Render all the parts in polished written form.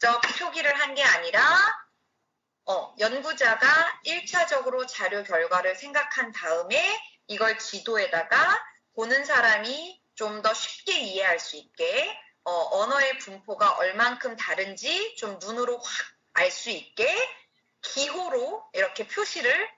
직접 표기를 한 게 아니라 연구자가 1차적으로 자료 결과를 생각한 다음에 이걸 지도에다가 보는 사람이 좀 더 쉽게 이해할 수 있게 언어의 분포가 얼만큼 다른지 좀 눈으로 확 알 수 있게 기호로 이렇게 표시를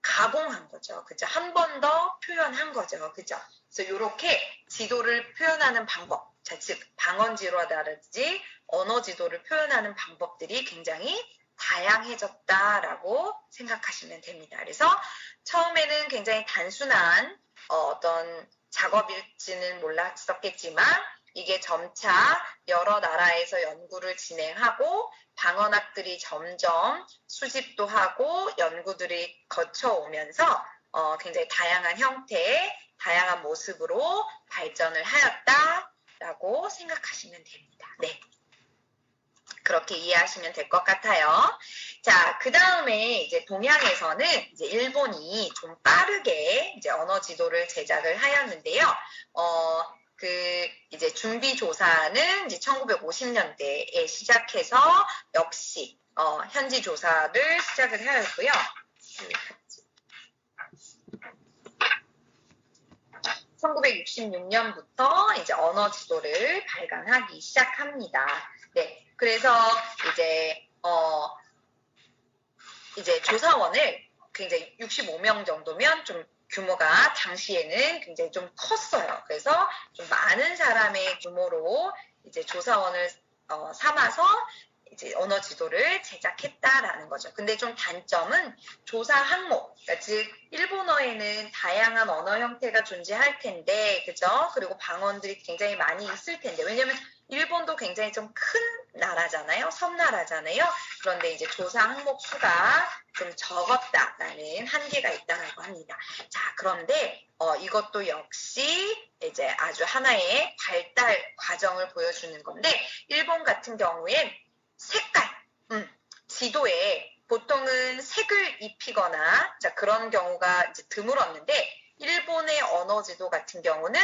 가공한 거죠. 그죠? 한 번 더 표현한 거죠. 그죠? 그래서 이렇게 지도를 표현하는 방법, 즉 방언지도라든지 언어지도를 표현하는 방법들이 굉장히 다양해졌다라고 생각하시면 됩니다. 그래서 처음에는 굉장히 단순한 어떤 작업일지는 몰랐었겠지만 이게 점차 여러 나라에서 연구를 진행하고 방언학들이 점점 수집도 하고 연구들이 거쳐오면서 굉장히 다양한 형태의 다양한 모습으로 발전을 하였다라고 생각하시면 됩니다. 네. 그렇게 이해하시면 될 것 같아요. 자, 그 다음에 이제 동양에서는 이제 일본이 좀 빠르게 이제 언어 지도를 제작을 하였는데요. 이제 준비 조사는 이제 1950년대에 시작해서 역시 현지 조사를 시작을 하였고요. 1966년부터 이제 언어 지도를 발간하기 시작합니다. 네, 그래서 이제 조사원을 굉장히 65명 정도면 좀 규모가 당시에는 굉장히 좀 컸어요. 그래서 좀 많은 사람의 규모로 이제 조사원을 삼아서 이제 언어 지도를 제작했다라는 거죠. 근데 좀 단점은 조사 항목, 그러니까 즉 일본어에는 다양한 언어 형태가 존재할 텐데, 그죠? 그리고 방언들이 굉장히 많이 있을 텐데, 왜냐면 일본도 굉장히 좀 큰 나라잖아요. 섬나라잖아요. 그런데 이제 조사 항목 수가 좀 적었다라는 한계가 있다고 합니다. 자, 그런데 이것도 역시 이제 아주 하나의 발달 과정을 보여주는 건데, 일본 같은 경우엔 색깔, 지도에 보통은 색을 입히거나 자, 그런 경우가 이제 드물었는데 일본의 언어 지도 같은 경우는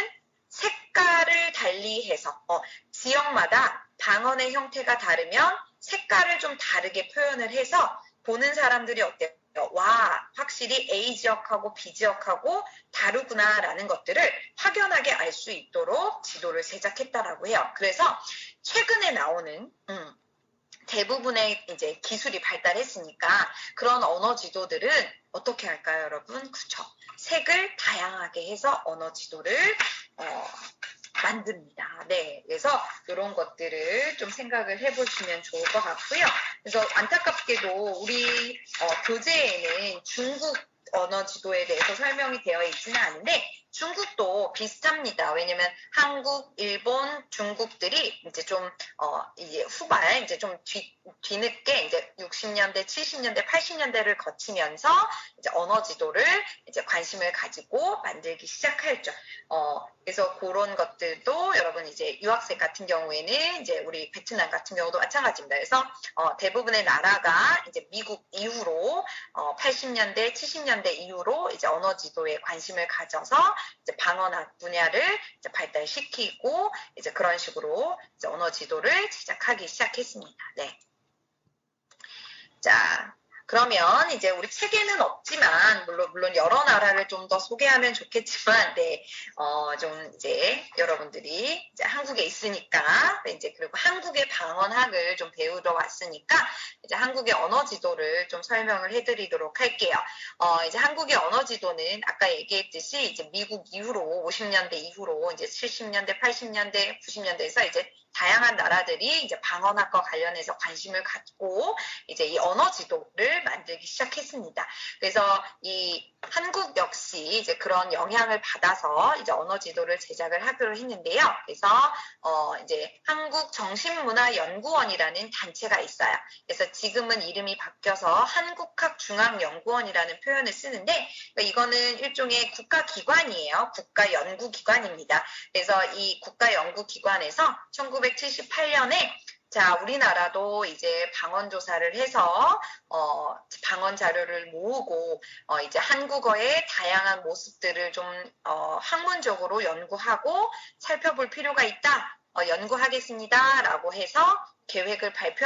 색깔을 달리해서 지역마다 방언의 형태가 다르면 색깔을 좀 다르게 표현을 해서 보는 사람들이 어때요? 와, 확실히 A 지역하고 B 지역하고 다르구나라는 것들을 확연하게 알 수 있도록 지도를 제작했다라고 해요. 그래서 최근에 나오는 대부분의 이제 기술이 발달했으니까 그런 언어 지도들은 어떻게 할까요, 여러분? 그쵸? 색을 다양하게 해서 언어 지도를 만듭니다. 네, 그래서 이런 것들을 좀 생각을 해보시면 좋을 것 같고요. 그래서 안타깝게도 우리 교재에는 중국 언어 지도에 대해서 설명이 되어 있지는 않은데 중국도 비슷합니다. 왜냐면 한국, 일본, 중국들이 이제 좀 이제 후발 이제 좀 뒤늦게 이제 60년대, 70년대, 80년대를 거치면서 이제 언어 지도를 이제 관심을 가지고 만들기 시작했죠. 그래서 그런 것들도 여러분 이제 유학생 같은 경우에는 이제 우리 베트남 같은 경우도 마찬가지입니다. 그래서 대부분의 나라가 이제 미국 이후로 80년대, 70년대 이후로 이제 언어 지도에 관심을 가져서 이제 방언학 분야를 이제 발달시키고 이제 그런 식으로 이제 언어 지도를 제작하기 시작했습니다. 네. 자, 그러면 이제 우리 책에는 없지만 물론 여러 나라를 좀 더 소개하면 좋겠지만 네, 좀 이제 여러분들이 이제 한국에 있으니까 이제 그리고 한국의 방언학을 좀 배우러 왔으니까 이제 한국의 언어 지도를 좀 설명을 해드리도록 할게요. 이제 한국의 언어 지도는 아까 얘기했듯이 이제 미국 이후로 50년대 이후로 이제 70년대, 80년대, 90년대에서 이제 다양한 나라들이 이제 방언학과 관련해서 관심을 갖고 이제 이 언어 지도를 만들기 시작했습니다. 그래서 이 한국 역시 이제 그런 영향을 받아서 이제 언어 지도를 제작을 하기로 했는데요. 그래서 이제 한국정신문화연구원이라는 단체가 있어요. 그래서 지금은 이름이 바뀌어서 한국학중앙연구원이라는 표현을 쓰는데 그러니까 이거는 일종의 국가기관이에요. 국가연구기관입니다. 그래서 이 국가연구기관에서 1978년에 자, 우리나라도 이제 방언 조사를 해서 방언 자료를 모으고 이제 한국어의 다양한 모습들을 좀 학문적으로 연구하고 살펴볼 필요가 있다. 연구하겠습니다라고 해서 계획을 발표합니다.